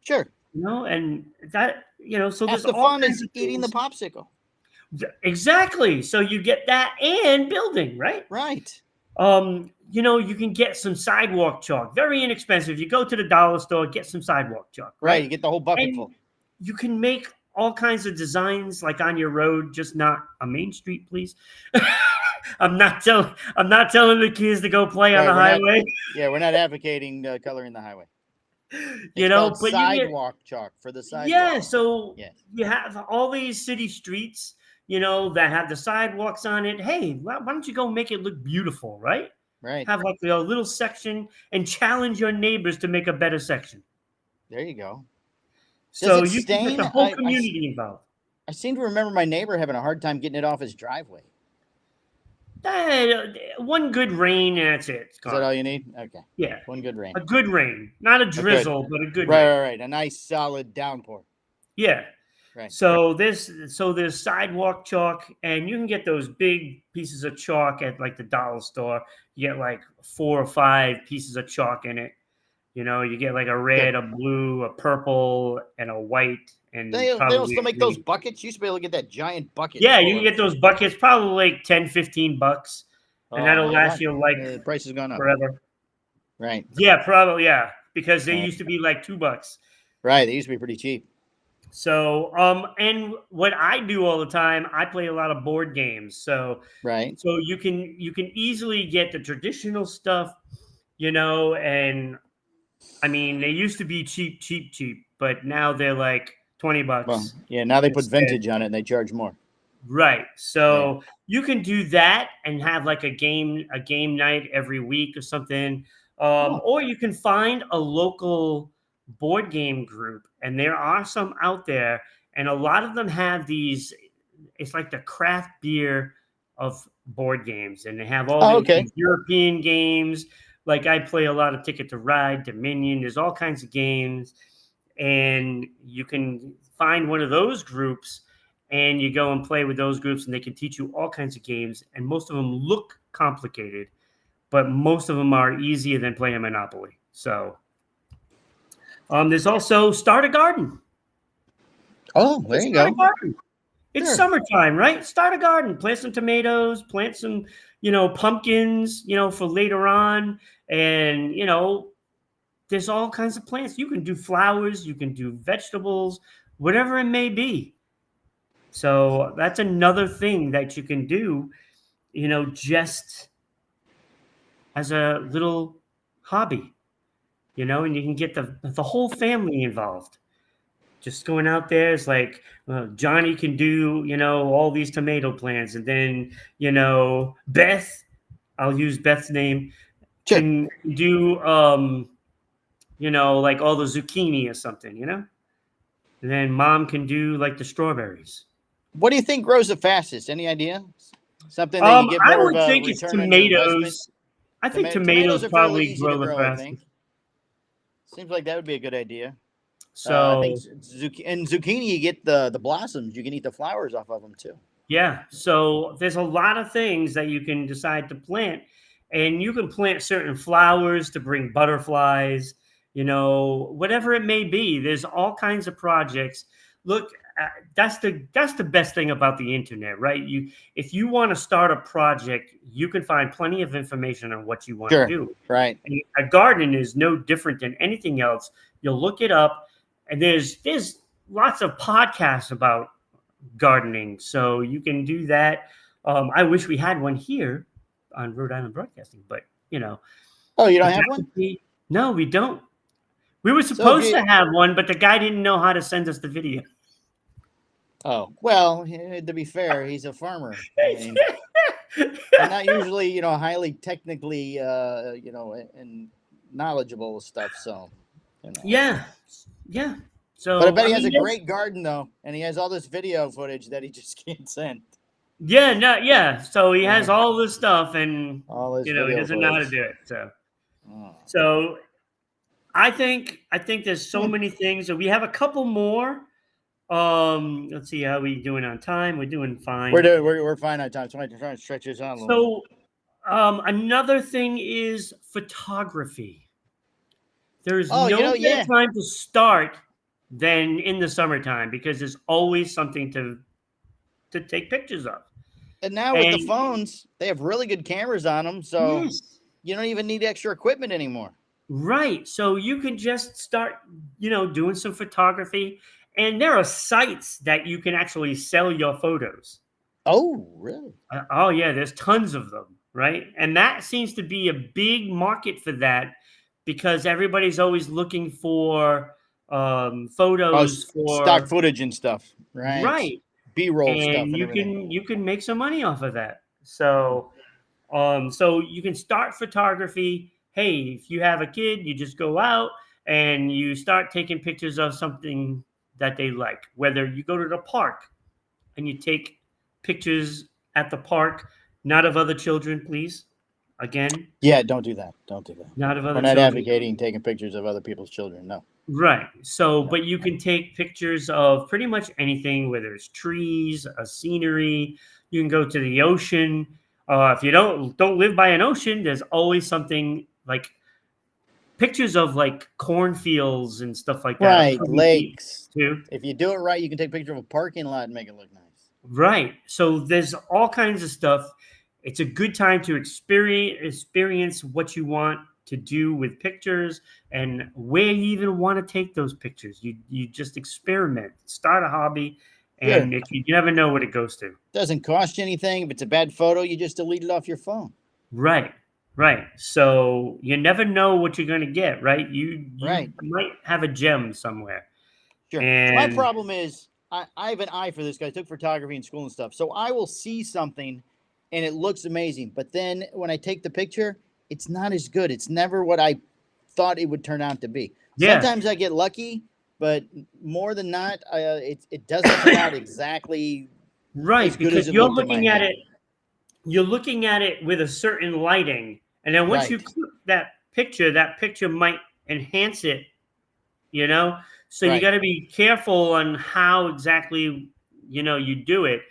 A: Sure.
B: And that, so
A: that's
B: there's
A: the
B: all
A: fun is eating the popsicle.
B: Exactly. So you get that and building, right?
A: Right.
B: You can get some sidewalk chalk. Very inexpensive. You go to the dollar store, get some sidewalk chalk. Right.
A: You get the whole bucket full.
B: You can make all kinds of designs like on your road, just not on Main Street, please. I'm not telling the kids to go play on the highway.
A: We're not advocating coloring the highway.
B: But
A: sidewalk chalk for the sidewalk.
B: Yeah, so you have all these city streets, that have the sidewalks on it. Hey, why don't you go make it look beautiful, right?
A: Right.
B: Have like a little section and challenge your neighbors to make a better section.
A: There you go.
B: So you can get the whole community involved.
A: I seem to remember my neighbor having a hard time getting it off his driveway.
B: One good rain and that's it. It's
A: Is that
B: gone.
A: all you need? Okay.
B: Yeah,
A: One good rain.
B: a good rain, not a
A: Good.
B: drizzle, but a good
A: Right,
B: rain.
A: right, right. A nice solid downpour.
B: Yeah.
A: Right.
B: So there's sidewalk chalk, and you can get those big pieces of chalk at like the dollar store. You get like 4 or 5 pieces of chalk in it. You know, you get like a red, a blue, a purple, and a white, and
A: They don't
B: probably
A: still
B: a
A: make those
B: green.
A: buckets. You used to be able to get that giant bucket.
B: Yeah, you
A: full
B: can
A: of-
B: get those buckets, probably like 10, $15, and
A: Oh,
B: that'll
A: well,
B: last you like
A: the price has gone up.
B: forever.
A: Right.
B: Yeah, probably, yeah, because they
A: Right.
B: used to be like $2.
A: Right. They used to be pretty cheap.
B: So, and what I do all the time, I play a lot of board games. So
A: Right.
B: you can easily get the traditional stuff, you know, and I mean they used to be cheap, but now they're like $20.
A: Well, yeah. Now they put
B: instead.
A: vintage on it and they charge more.
B: Right. So you can do that and have like a game night every week or something. Or you can find a local board game group, and there are some out there, and a lot of them have these. It's like the craft beer of board games, and they have all
A: Okay.
B: these European games. Like I play a lot of Ticket to Ride, Dominion. There's all kinds of games, and you can find one of those groups and you go and play with those groups and they can teach you all kinds of games, and most of them look complicated, but most of them are easier than playing Monopoly. So there's also Start a Garden.
A: Oh, there you go.
B: It's
A: Sure.
B: summertime, right? Start a garden, plant some tomatoes, plant some, pumpkins, for later on. And, there's all kinds of plants. You can do flowers, you can do vegetables, whatever it may be. So that's another thing that you can do, just as a little hobby, and you can get the whole family involved. Just going out there is like, Johnny can do, all these tomato plants. And then, Beth, I'll use Beth's name,
A: Sure.
B: can do, like all the zucchini or something, And then mom can do like the strawberries.
A: What do you think grows the fastest? Any idea? Something that you get
B: I
A: more of
B: would
A: a
B: think it's
A: return on your investment.
B: tomatoes. I think
A: Tomatoes
B: tomatoes
A: are fairly
B: probably
A: easy
B: grow
A: to
B: the
A: grow, I
B: fastest.
A: think. Seems like that would be a good idea.
B: So
A: I think zucchini, you get the blossoms. You can eat the flowers off of them too.
B: yeah, so there's a lot of things that you can decide to plant, and you can plant certain flowers to bring butterflies, whatever it may be. There's all kinds of projects. Look, that's the best thing about the internet, right? If you want to start a project, you can find plenty of information on what you want to do.
A: Right.
B: And a garden is no different than anything else. You'll look it up, and there's lots of podcasts about gardening, so you can do that. I wish we had one here on Rhode Island Broadcasting, but
A: Oh, you don't have one?
B: No, we don't. We were supposed to have one, but the guy didn't know how to send us the video.
A: Oh, well, to be fair, he's a farmer. I mean, and not usually, highly technically, and knowledgeable stuff. So,
B: yeah. So,
A: but I bet he has a great garden though, and he has all this video footage that he just can't send.
B: Yeah. So he has all this stuff, and
A: all this
B: he doesn't know how to do it. So I think there's so many things. So we have a couple more. Let's see how we doing on time. We're doing fine.
A: We're fine on time. So I'm trying to stretch this out a little bit.
B: Another thing is photography. There's no better time to start than in the summertime, because there's always something to take pictures of.
A: And now with the phones, they have really good cameras on them, so you don't even need extra equipment anymore.
B: Right. So you can just start, doing some photography, and there are sites that you can actually sell your photos.
A: Oh, really?
B: Oh, yeah. There's tons of them, right? And that seems to be a big market for that, because everybody's always looking for photos for
A: stock footage and stuff, right?
B: Right.
A: B-roll
B: and
A: stuff, and
B: you can make some money off of that. So, so you can start photography. Hey, if you have a kid, you just go out and you start taking pictures of something that they like. Whether you go to the park and you take pictures at the park Not of other children, please. Again,
A: Yeah, don't do that. Don't do that.
B: not of
A: We're
B: other
A: not
B: children.
A: advocating taking pictures of other people's children. No.
B: Right. So, but you can take pictures of pretty much anything, whether it's trees, a scenery. You can go to the ocean. If you don't live by an ocean, there's always something like pictures of like cornfields and stuff like that are
A: Right,
B: pretty neat
A: lakes.
B: too.
A: If you do it right, you can take a picture of a parking lot and make it look nice.
B: Right. So there's all kinds of stuff. It's a good time to experience what you want to do with pictures and where you even want to take those pictures. You just experiment, start a hobby,
A: Sure.
B: and you never know what it goes to.
A: Doesn't cost you anything. If it's a bad photo, you just delete it off your phone.
B: Right. Right. So you never know what you're going to get, right? You
A: Right.
B: might have a gem somewhere.
A: Sure.
B: And
A: My problem is I have an eye for this guy. I took photography in school and stuff. So I will see something and it looks amazing. But then when I take the picture, it's not as good. It's never what I thought it would turn out to be.
B: Yeah.
A: Sometimes I get lucky, but more than not, it doesn't come out exactly
B: right,
A: as good
B: because
A: as it
B: you're
A: looked in my
B: looking at
A: head.
B: it, you're looking at it with a certain lighting, and then once you
A: Right.
B: click that picture might enhance it, you know. So you
A: Right.
B: got to be careful on how exactly you do it.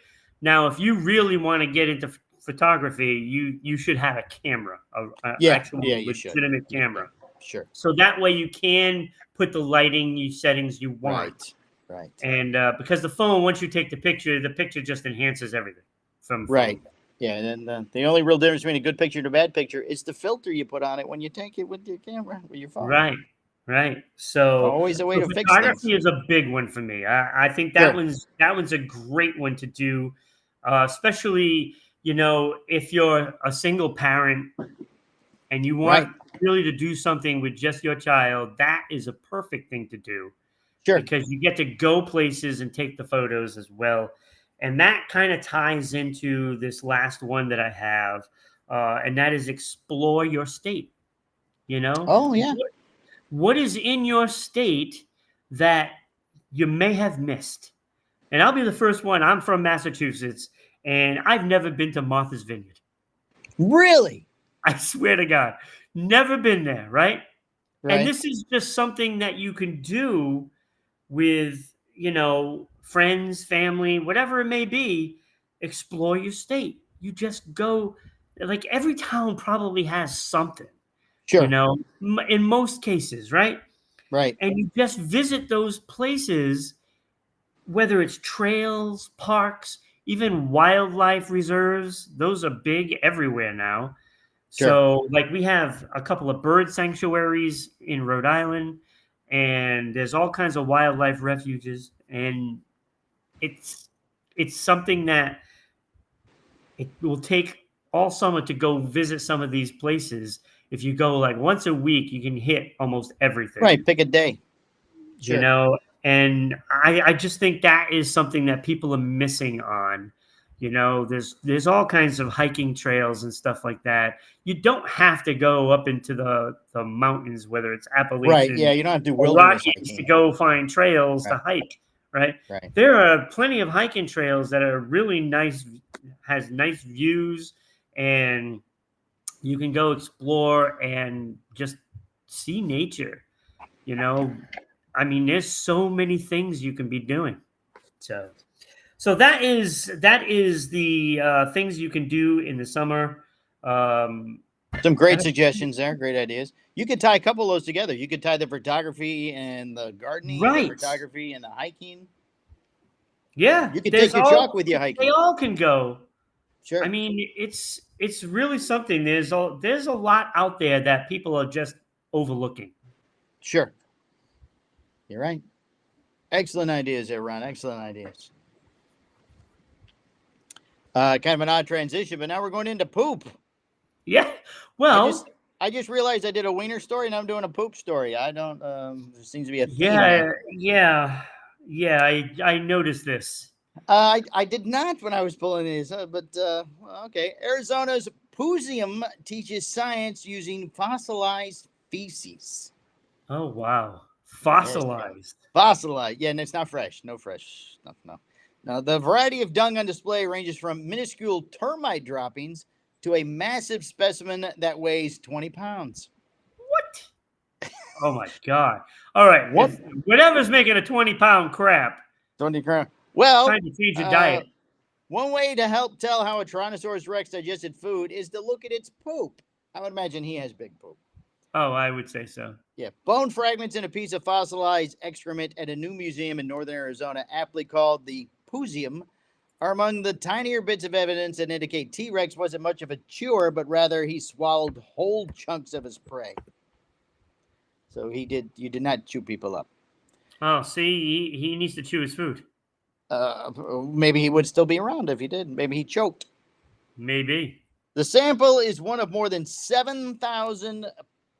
B: Now, if you really want to get into photography, you should have a camera, a
A: Yeah.
B: actual
A: Yeah, you should.
B: legitimate camera.
A: Sure.
B: So that way you can put the lighting settings you want.
A: Right. Right.
B: And because the phone, once you take the picture just enhances everything from
A: Right.
B: phone.
A: Yeah, and then the only real difference between a good picture and a bad picture is the filter you put on it when you take it with your camera, with your phone.
B: Right, right. So,
A: Always a way
B: so
A: to fix things.
B: photography is a big one for me. I think that
A: Sure.
B: one's a great one to do, especially if you're a single parent and you want
A: Right.
B: really to do something with just your child. That is a perfect thing to do.
A: Sure.
B: Because you get to go places and take the photos as well. And that kind of ties into this last one that I have, and that is explore your state.
A: Oh, yeah.
B: What is in your state that you may have missed? And I'll be the first one. I'm from Massachusetts, and I've never been to Martha's Vineyard.
A: Really?
B: I swear to God, never been there, right?
A: Right.
B: And this is just something that you can do with friends, family, whatever it may be. Explore your state. You just go, like, every town probably has something,
A: Sure.
B: in most cases, right?
A: Right.
B: And you just visit those places, whether it's trails, parks, even wildlife reserves. Those are big everywhere now.
A: Sure.
B: So, like, we have a couple of bird sanctuaries in Rhode Island, and there's all kinds of wildlife refuges, and it's something that it will take all summer to go visit some of these places. If you go like once a week, you can hit almost everything.
A: Right. Pick a day. Sure.
B: And I just think that is something that people are missing on. There's all kinds of hiking trails and stuff like that. You don't have to go up into the mountains, whether it's Appalachian,
A: Right. Yeah. You don't have to do
B: or
A: wilderness
B: Rockies, to
A: hiking.
B: go find trails to
A: Right.
B: hike. Right.
A: Right.
B: There are plenty of hiking trails that are really nice, has nice views, and you can go explore and just see nature. I mean, there's so many things you can be doing. So that is the things you can do in the summer.
A: Some great suggestions there. Great ideas. You could tie a couple of those together. You could tie the photography and the gardening,
B: Right.
A: the photography and the hiking.
B: Yeah,
A: You could take your chalk with you hiking.
B: They all can go.
A: Sure.
B: I mean, it's really something. There's a lot out there that people are just overlooking.
A: Sure. You're right. Excellent ideas there, Ron. Excellent ideas. Kind of an odd transition, but now we're going into poop.
B: Yeah. Well,
A: I just realized I did a wiener story and I'm doing a poop story. I don't. There seems to be a theme.
B: Yeah. I noticed this.
A: I did not when I was pulling these, but okay. Arizona's Pusium teaches science using fossilized feces.
B: Oh wow, fossilized.
A: Fossilized. Yeah, and it's not fresh. No fresh stuff. No. Now, the variety of dung on display ranges from minuscule termite droppings to a massive specimen that weighs 20 pounds.
B: What? Oh my God. All right.
A: What?
B: Whatever's making a 20-pound crap,
A: 20 crown. Well,
B: time to change your diet.
A: one way to help tell how a Tyrannosaurus Rex digested food is to look at its poop. I would imagine he has big poop.
B: Oh, I would say so.
A: Yeah. Bone fragments and a piece of fossilized excrement at a new museum in northern Arizona, aptly called the Puseum, are among the tinier bits of evidence that indicate T-Rex wasn't much of a chewer, but rather he swallowed whole chunks of his prey. So you did not chew people up.
B: Oh, see, he needs to chew his food.
A: Maybe he would still be around if he did. Maybe he choked.
B: Maybe.
A: The sample is one of more than 7,000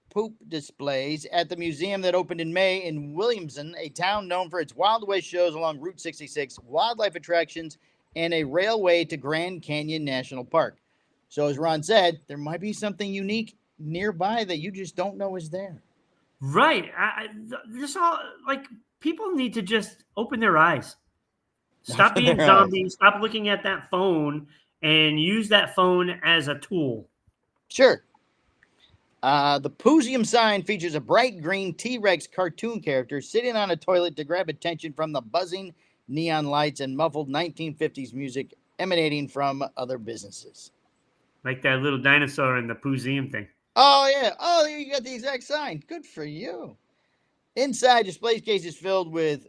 A: poop displays at the museum that opened in May in Williamson, a town known for its Wild West shows along Route 66, wildlife attractions, and a railway to Grand Canyon National Park. So as Ron said, there might be something unique nearby that you just don't know is there.
B: Right. This all, like, people need to just open their eyes. Stop being zombies. Stop looking at that phone and use that phone as a tool.
A: Sure. The Puseum sign features a bright green T-Rex cartoon character sitting on a toilet to grab attention from the buzzing neon lights and muffled 1950s music emanating from other businesses.
B: Like that little dinosaur in the Puseum thing.
A: Oh, yeah. Oh, you got the exact sign. Good for you. Inside, display cases filled with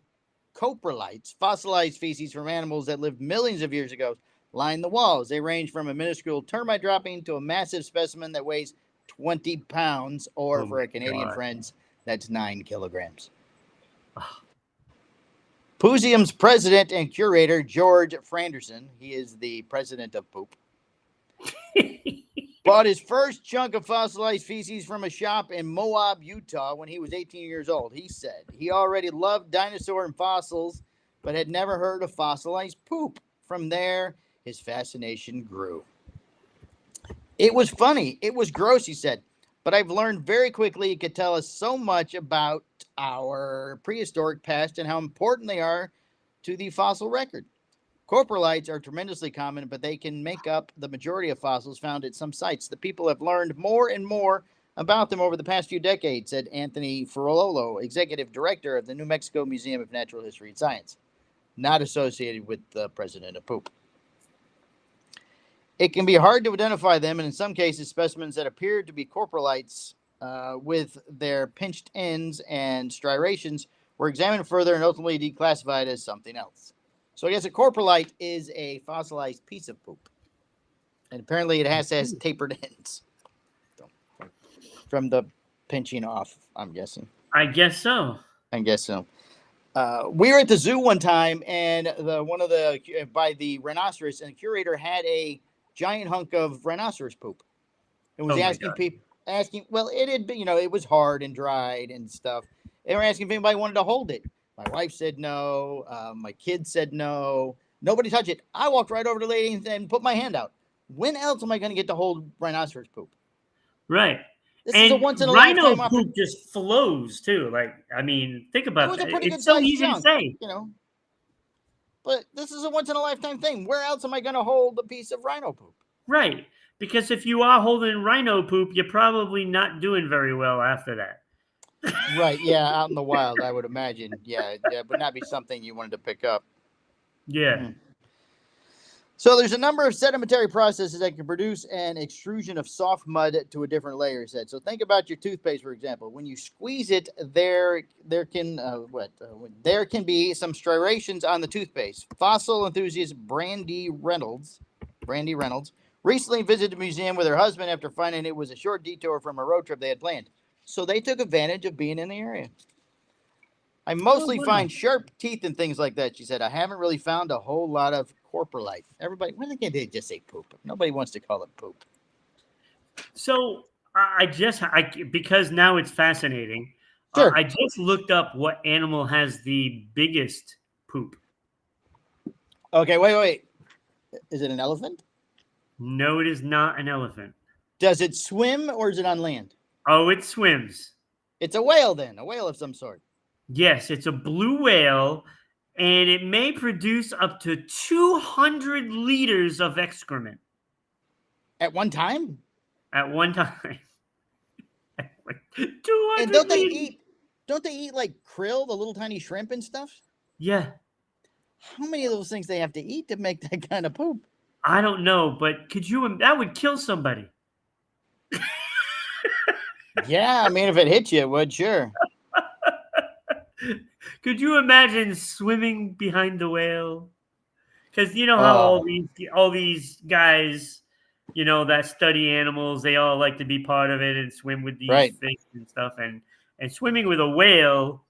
A: coprolites, fossilized feces from animals that lived millions of years ago, line the walls. They range from a minuscule termite dropping to a massive specimen that weighs 20 pounds, or for our Canadian friends, that's 9 kilograms. Puseum's president and curator, George Franderson, he is the president of poop, bought his first chunk of fossilized feces from a shop in Moab, Utah when he was 18 years old. He said he already loved dinosaur and fossils, but had never heard of fossilized poop. From there, his fascination grew. It was funny. It was gross, he said, but I've learned very quickly it could tell us so much about our prehistoric past and how important they are to the fossil record. Coprolites are tremendously common, but they can make up the majority of fossils found at some sites. The people have learned more and more about them over the past few decades, said Anthony Ferrololo, executive director of the New Mexico Museum of Natural History and Science, not associated with the president of poop. It can be hard to identify them, and in some cases, specimens that appear to be coprolites with their pinched ends and striations were examined further and ultimately declassified as something else. So I guess a coprolite is a fossilized piece of poop. And apparently it has tapered ends. From the pinching off, I'm guessing.
B: I guess so.
A: I guess so. We were at the zoo one time, and by the rhinoceros, and the curator had a giant hunk of rhinoceros poop. And was asking, well, it had been, it was hard and dried and stuff. They were asking if anybody wanted to hold it. My wife said no. My kids said no. Nobody touched it. I walked right over to the lady and put my hand out. When else am I going to get to hold rhinoceros poop?
B: Right.
A: This is a once in a lifetime
B: rhino poop just flows too. Like, I mean, think about it. It's so easy to say.
A: But this is a once in a lifetime thing. Where else am I going to hold a piece of rhino poop?
B: Right. Because if you are holding rhino poop, you're probably not doing very well after that.
A: Right, yeah, out in the wild, I would imagine. Yeah, it would not be something you wanted to pick up.
B: Yeah.
A: So there's a number of sedimentary processes that can produce an extrusion of soft mud to a different layer, he said. So think about your toothpaste, for example. When you squeeze it, there can be some striations on the toothpaste. Fossil enthusiast Brandy Reynolds, recently visited the museum with her husband after finding it was a short detour from a road trip they had planned. So they took advantage of being in the area. I mostly find sharp teeth and things like that, she said. I haven't really found a whole lot of coprolite. Everybody, why can't they just say poop? Nobody wants to call it poop.
B: So because now it's fascinating,
A: sure.
B: I just looked up what animal has the biggest poop.
A: Okay, wait. Is it an elephant?
B: No, it is not an elephant.
A: Does it swim or is it on land?
B: Oh, it swims.
A: It's a whale then, a whale of some sort.
B: Yes, it's a blue whale. and it may produce up to 200 liters of excrement
A: At one time?
B: at one time.
A: And
B: 200
A: don't they
B: liters.
A: eat like krill, the little tiny shrimp and stuff?
B: Yeah,
A: How many of those things they have to eat to make that kind of poop?
B: I don't know, but that would kill somebody.
A: Yeah, I mean, if it hit you, it would, sure.
B: Could you imagine swimming behind the whale? Because you know how
A: Oh,
B: all these guys, that study animals, they all like to be part of it and swim with these
A: right.
B: fish and stuff. And swimming with a whale,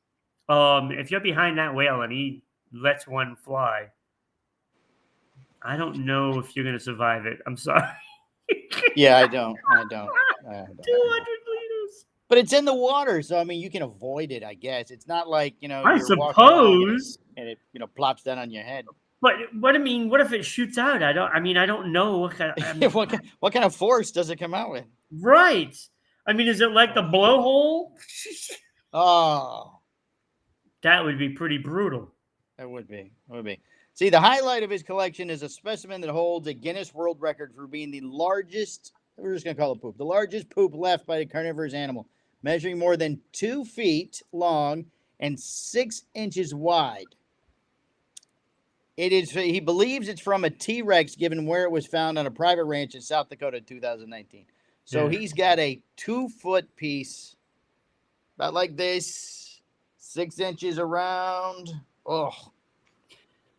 B: if you're behind that whale and he lets one fly, I don't know if you're gonna survive it. I'm sorry.
A: Yeah, I don't.
B: 200 liters.
A: But it's in the water, so I mean, you can avoid it, I guess. It's not like,
B: I
A: you're walking along and
B: suppose.
A: it plops down on your head.
B: But I mean, what if it shoots out? I don't know what kind.
A: What kind of force does it come out with?
B: Right. I mean, is it like the blowhole?
A: Oh,
B: That would be pretty brutal.
A: that would be. See, the highlight of his collection is a specimen that holds a Guinness World Record for being the largest, we're just going to call it poop, the largest poop left by a carnivorous animal, measuring more than 2 feet long and 6 inches wide. He believes it's from a T-Rex, given where it was found on a private ranch in South Dakota in 2019. So
B: Yeah.
A: he's got a 2-foot piece, about like this, 6 inches around. Oh,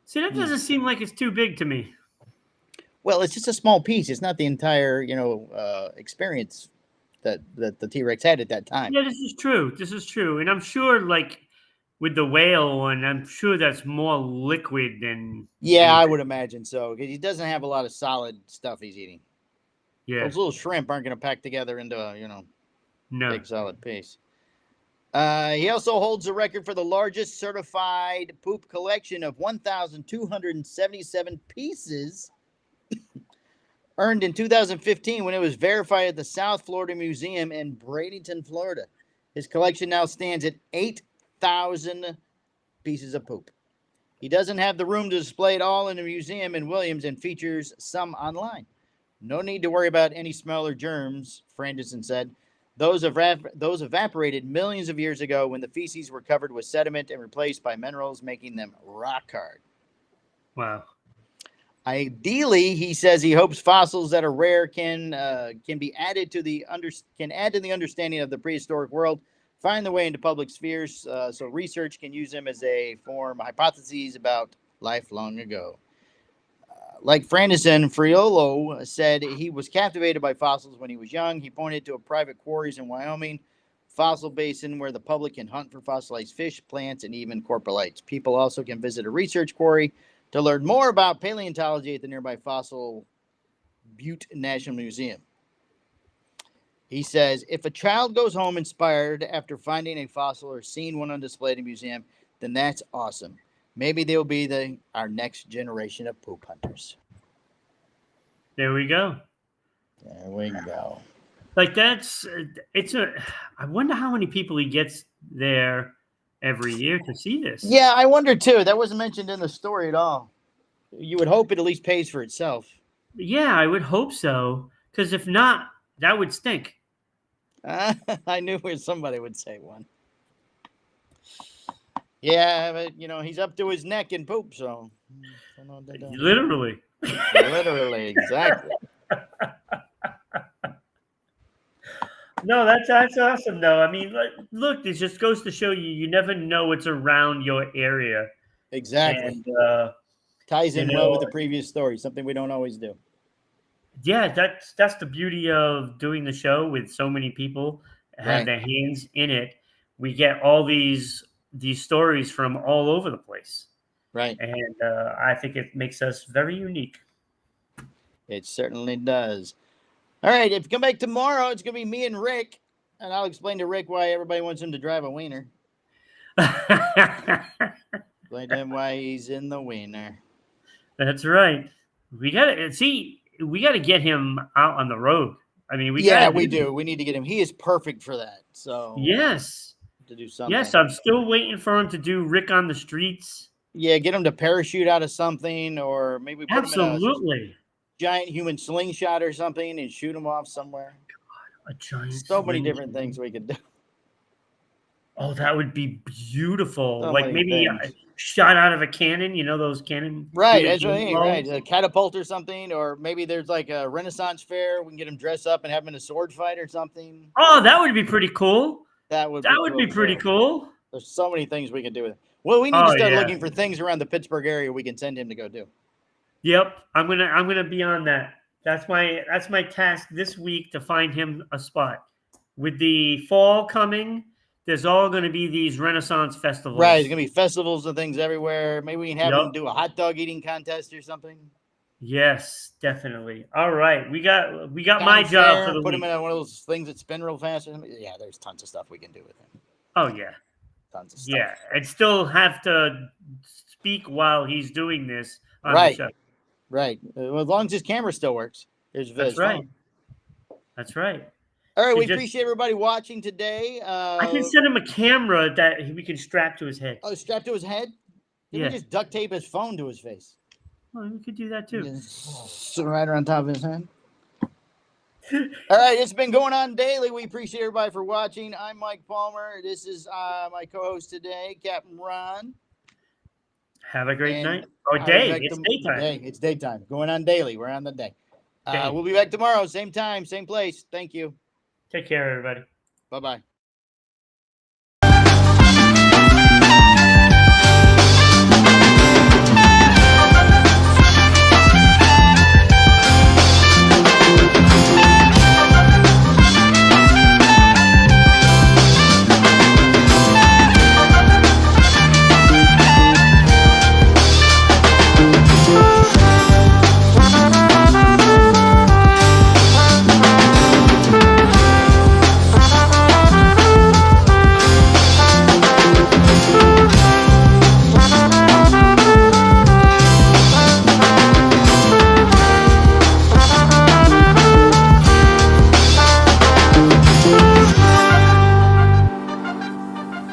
B: See, that doesn't seem like it's too big to me.
A: well, it's just a small piece. It's not the entire, experience that the T-Rex had at that time.
B: Yeah, this is true. And I'm sure, like, with the whale one, I'm sure that's more liquid than
A: Yeah, I
B: anything.
A: would imagine so, because he doesn't have a lot of solid stuff he's eating.
B: Yeah.
A: Those little shrimp aren't going to pack together into a,
B: No.
A: big solid piece. He also holds the record for the largest certified poop collection of 1,277 pieces, earned in 2015 when it was verified at the South Florida Museum in Bradenton, Florida. His collection now stands at 8,000 pieces of poop. He doesn't have the room to display it all in the museum in Williams and features some online. No need to worry about any smell or germs, Franderson said. Those evaporated millions of years ago when the feces were covered with sediment and replaced by minerals, making them rock hard.
B: Wow.
A: Ideally, he says he hopes fossils that are rare can be added to the understanding of the prehistoric world, find their way into public spheres, so research can use them as a form of hypotheses about life long ago. Like Franderson, Friolo said he was captivated by fossils when he was young. He pointed to a private quarries in Wyoming, fossil basin where the public can hunt for fossilized fish, plants, and even coprolites. People also can visit a research quarry to learn more about paleontology at the nearby Fossil Butte National Museum. He says, if a child goes home inspired after finding a fossil or seeing one on display at a museum, then that's awesome. Maybe they'll be our next generation of poop hunters.
B: There we go.
A: There we go.
B: Like I wonder how many people he gets there every year to see this.
A: Yeah, I wonder too. That wasn't mentioned in the story at all. You would hope it at least pays for itself.
B: Yeah, I would hope so. Because if not, that would stink.
A: I knew somebody would say one. Yeah, but he's up to his neck in poop, so
B: Literally.
A: Literally, exactly.
B: No, that's awesome, though. I mean, look, this just goes to show you never know what's around your area.
A: Exactly.
B: And,
A: ties in well with the previous story, something we don't always do.
B: Yeah, that's the beauty of doing the show with so many people have their hands in it. We get all these stories from all over the place.
A: Right.
B: And I think it makes us very unique.
A: It certainly does. All right, if you come back tomorrow, it's going to be me and Rick, and I'll explain to Rick why everybody wants him to drive a wiener. Explain to him why he's in the wiener.
B: That's right. We got to get him out on the road. I mean, we do.
A: We need to get him. He is perfect for that. So
B: yes,
A: to do something.
B: yes, I'm still waiting for him to do Rick on the Streets.
A: Yeah, get them to parachute out of something, or maybe put them in a
B: Absolutely.
A: giant human slingshot or something and shoot them off somewhere.
B: A giant
A: So many different
B: slingshot.
A: things we could do.
B: Oh, that would be beautiful.
A: So
B: Like
A: many
B: maybe
A: things.
B: shot out of a cannon. You know those cannon
A: Right,
B: human
A: that's what I
B: cannon
A: mean. Right,
B: balls?
A: a catapult or something, or maybe there's like a Renaissance fair. We can get them dressed up and have them in a sword fight or something.
B: Oh, that would be pretty cool.
A: That would
B: That
A: be
B: would be
A: cool
B: pretty
A: too.
B: cool.
A: There's so many things we can do with it. Well, we need to
B: Oh
A: start
B: yeah.
A: looking for things around the Pittsburgh area we can send him to go do.
B: Yep. I'm gonna be on that. That's my task this week to find him a spot. With the fall coming, there's all gonna be these Renaissance
A: Right, there's
B: festivals.
A: gonna be festivals and things everywhere. Maybe we can have
B: Yep.
A: him do a hot dog eating contest or something.
B: Yes, definitely. All right. We got my
A: County
B: job for
A: fair,
B: the
A: put him
B: week.
A: in one of those things that spin real fast. Or something. Yeah, there's tons of stuff we can do with him.
B: Oh yeah.
A: Tons of stuff.
B: Yeah. And still have to speak while he's doing this on the
A: Right,
B: show.
A: right. Well, as long as his camera still works, his
B: That's
A: his
B: right.
A: phone.
B: That's right.
A: All right,
B: To
A: we
B: just
A: appreciate everybody watching today.
B: I can send him a camera that we can strap to his head.
A: Oh, strapped to his head. Did
B: Yeah.
A: we just duct tape his phone to his face?
B: Well, we could do that too.
A: Just right on top of his head. All right, it's been going on daily. We appreciate everybody for watching. I'm Mike Palmer. This is my co-host today, Captain Ron.
B: Have a great
A: And
B: night. Or
A: I'll be
B: day.
A: back
B: It's
A: tom-
B: daytime.
A: Day. It's daytime. Going on daily. We're on the day.
B: Day.
A: We'll be back tomorrow, same time, same place. Thank you.
B: Take care, everybody.
A: Bye-bye.